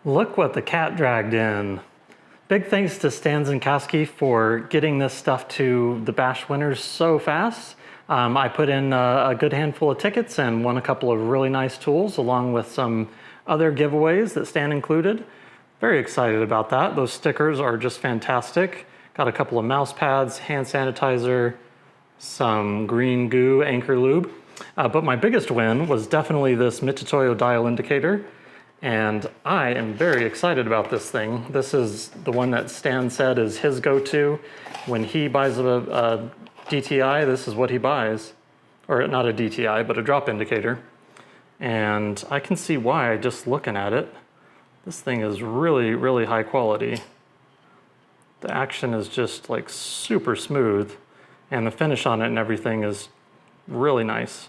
Look what the cat dragged in. Big thanks to Stans and Kasky for getting this stuff to the Bash winners so fast. I put in a good handful of tickets and won a couple of really nice tools along with some other giveaways that Stan included. Very excited about that. Those stickers are just fantastic. Got a couple of mouse pads, hand sanitizer, some green goo anchor lube. But my biggest win was definitely this Mitutoyo dial indicator. And I am very excited about this thing. This is the one that Stan said is his go-to. When he buys a DTI, this is what he buys. Or not a DTI, but a drop indicator. And I can see why just looking at it. This thing is really, really high quality. The action is just like super smooth. And the finish on it and everything is really nice.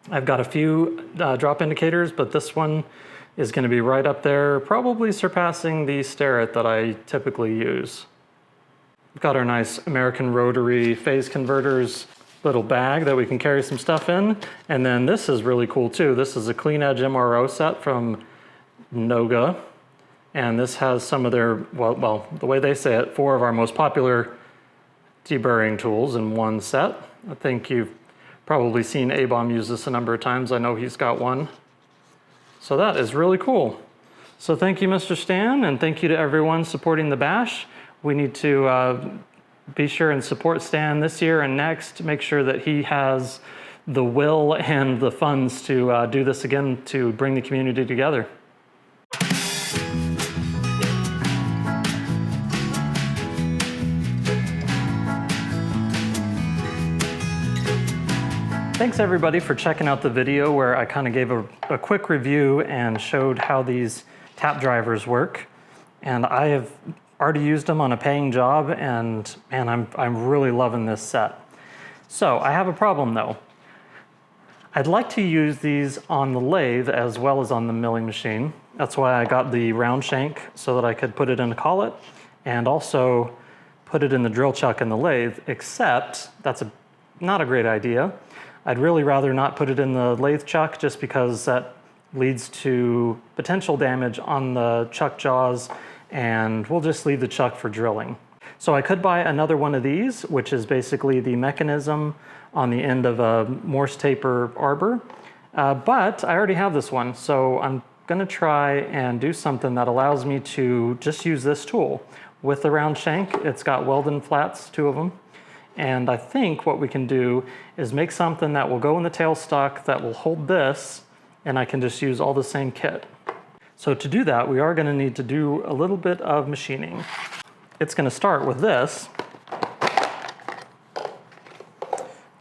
I've got a few drop indicators, but this one is going to be right up there, probably surpassing the Starrett that I typically use. We've got our nice American rotary phase converters little bag that we can carry some stuff in. And then this is really cool too. This is a clean edge MRO set from Noga. And this has some of their, well, the way they say it, 4 of our most popular deburring tools in one set. I think you've probably seen A-Bomb use this a number of times. I know he's got one. So that is really cool. So thank you, Mr. Stan, and thank you to everyone supporting the Bash. We need to be sure and support Stan this year and next. Make sure that he has the will and the funds to do this again to bring the community together. Thanks everybody for checking out the video where I kind of gave a quick review and showed how these tap drivers work. And I have already used them on a paying job, and man, I'm really loving this set. So I have a problem though. I'd like to use these on the lathe as well as on the milling machine. That's why I got the round shank so that I could put it in a collet and also put it in the drill chuck in the lathe, except that's not a great idea. I'd really rather not put it in the lathe chuck just because that leads to potential damage on the chuck jaws, and we'll just leave the chuck for drilling. So I could buy another one of these, which is basically the mechanism on the end of a Morse taper arbor, but I already have this one, so I'm gonna try and do something that allows me to just use this tool. With the round shank, it's got Weldon flats, 2 of them. And I think what we can do is make something that will go in the tailstock that will hold this, and I can just use all the same kit. So to do that, we are going to need to do a little bit of machining. It's going to start with this,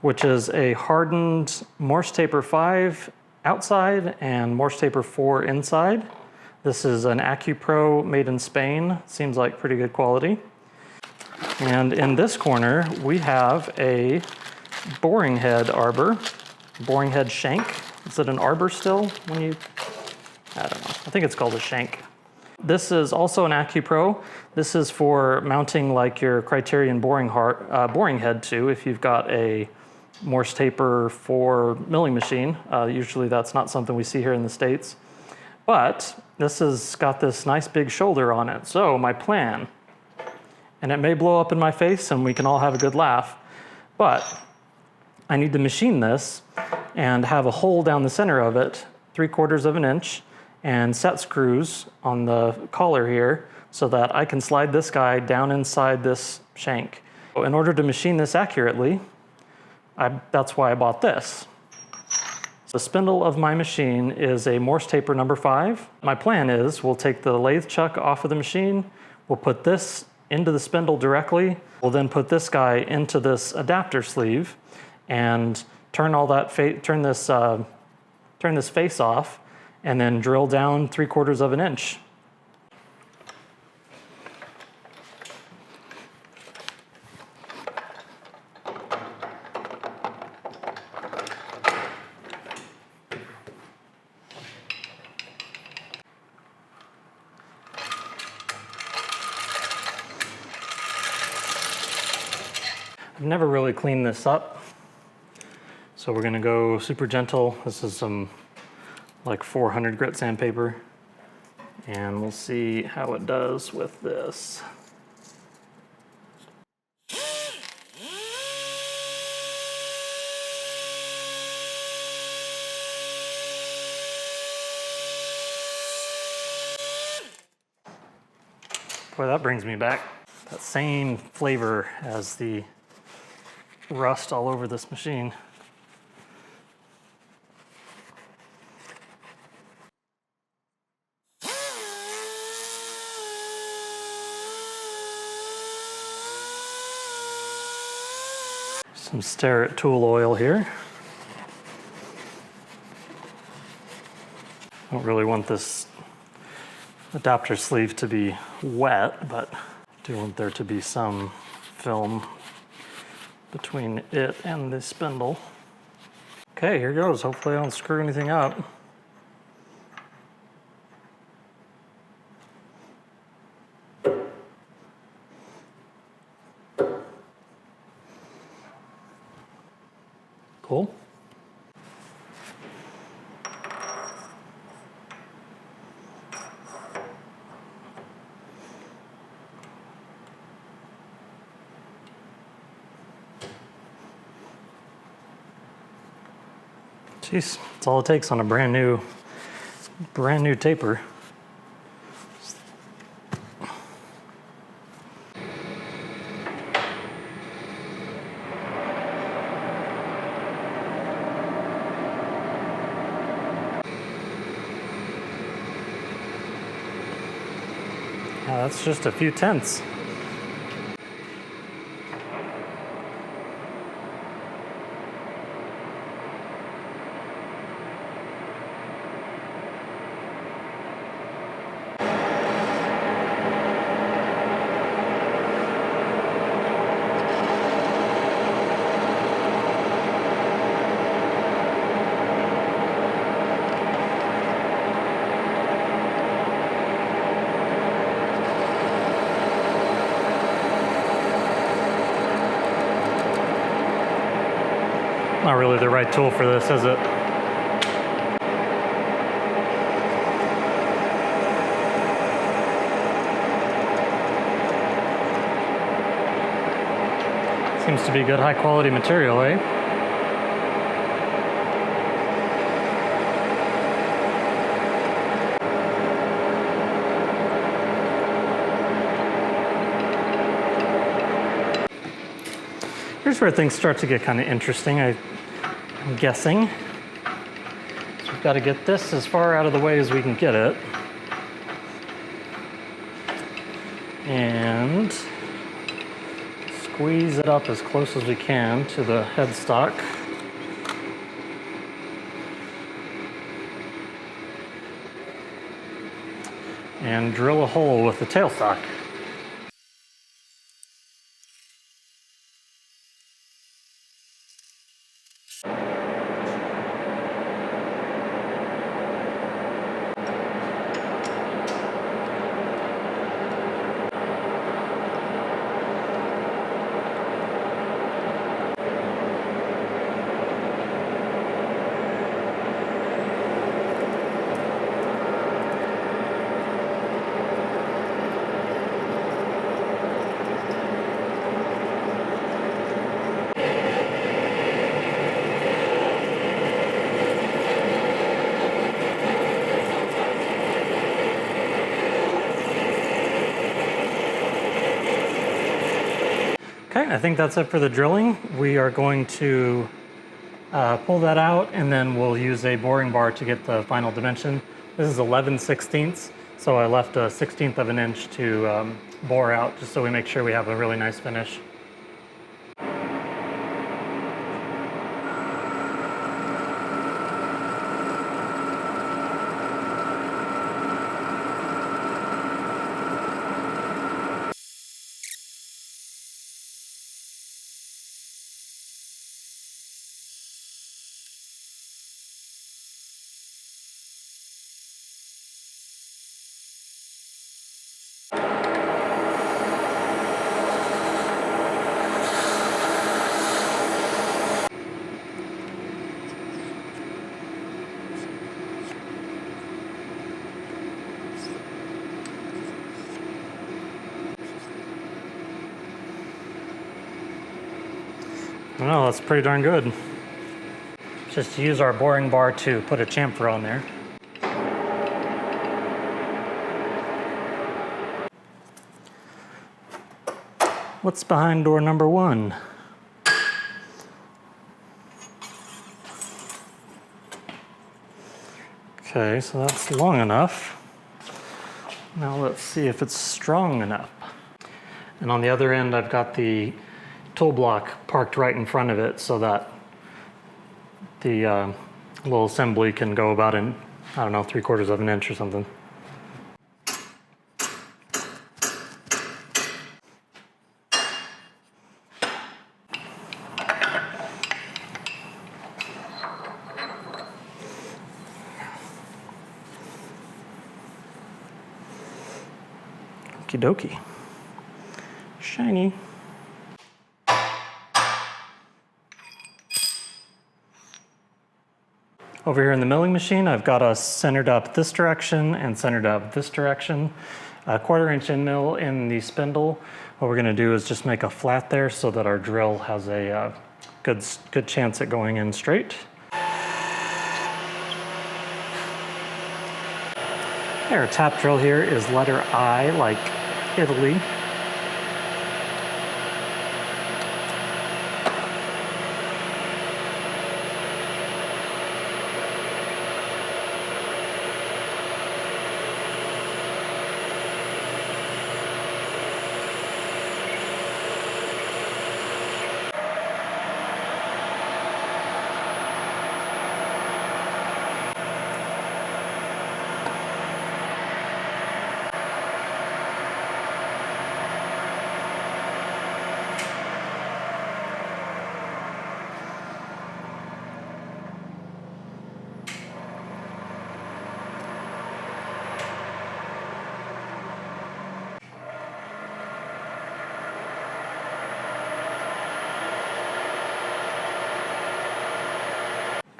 which is a hardened Morse taper 5 outside and Morse taper 4 inside. This is an AccuPro made in Spain. Seems like pretty good quality. And in this corner, we have a boring head arbor, boring head shank. Is it an arbor still when you, I don't know. I think it's called a shank. This is also an AccuPro. This is for mounting like your Criterion boring head to if you've got a Morse taper 4 milling machine. Usually that's not something we see here in the States. But this has got this nice big shoulder on it. So my plan, and it may blow up in my face and we can all have a good laugh, but I need to machine this and have a hole down the center of it, 3/4 of an inch, and set screws on the collar here so that I can slide this guy down inside this shank. So in order to machine this accurately, that's why I bought this. The spindle of my machine is a Morse taper number 5. My plan is we'll take the lathe chuck off of the machine, we'll put this into the spindle directly. We'll then put this guy into this adapter sleeve and turn this face off, and then drill down 3/4 of an inch. I've never really cleaned this up, so we're gonna go super gentle. This is some like 400 grit sandpaper. And we'll see how it does with this. Boy, that brings me back. That same flavor as the rust all over this machine. Some Starrett tool oil here. I don't really want this adapter sleeve to be wet, but I do want there to be some film between it and the spindle. Okay, here goes. Hopefully I don't screw anything up. Cool. Jeez, that's all it takes on a brand new taper. That's just a few tenths. Not really the right tool for this, is it? Seems to be good high quality material, eh? Here's where things start to get kind of interesting, I'm guessing. So we've got to get this as far out of the way as we can get it. And squeeze it up as close as we can to the headstock. And drill a hole with the tailstock. Okay, I think that's it for the drilling. We are going to pull that out, and then we'll use a boring bar to get the final dimension. This is 11/16, so I left a 1/16 of an inch to bore out, just so we make sure we have a really nice finish. Well, that's pretty darn good. Just to use our boring bar to put a chamfer on there. What's behind door number 1? Okay, so that's long enough. Now let's see if it's strong enough. And on the other end, I've got the tool block parked right in front of it so that the little assembly can go about in, I don't know, 3/4 of an inch or something. Okie dokie. Shiny. Over here in the milling machine, I've got us centered up this direction and centered up this direction. A 1/4 inch end mill in the spindle. What we're gonna do is just make a flat there so that our drill has a good chance at going in straight. Our tap drill here is letter I, like Italy.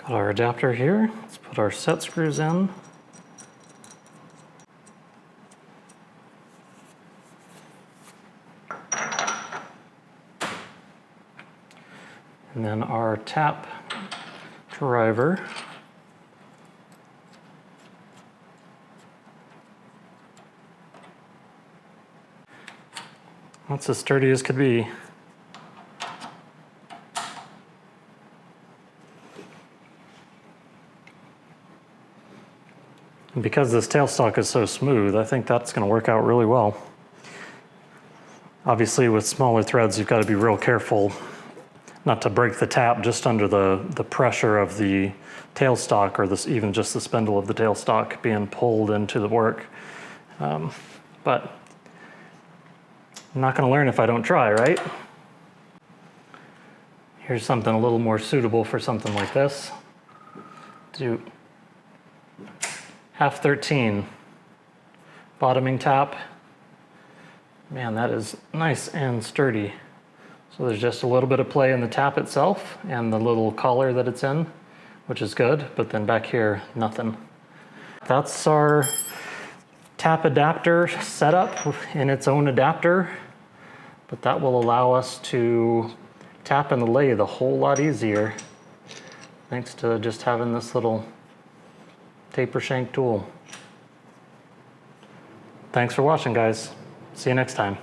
Got our adapter here. Let's put our set screws in. And then our tap driver. That's as sturdy as could be. And because this tailstock is so smooth, I think that's going to work out really well. Obviously, with smaller threads, you've got to be real careful not to break the tap just under the pressure of the tailstock, or even just the spindle of the tailstock being pulled into the work. But I'm not going to learn if I don't try, right? Here's something a little more suitable for something like this. Do 1/2-13 bottoming tap. Man, that is nice and sturdy. So there's just a little bit of play in the tap itself and the little collar that it's in, which is good, but then back here, nothing. That's our tap adapter setup in its own adapter, but that will allow us to tap in the lathe a whole lot easier thanks to just having this little taper shank tool. Thanks for watching, guys. See you next time.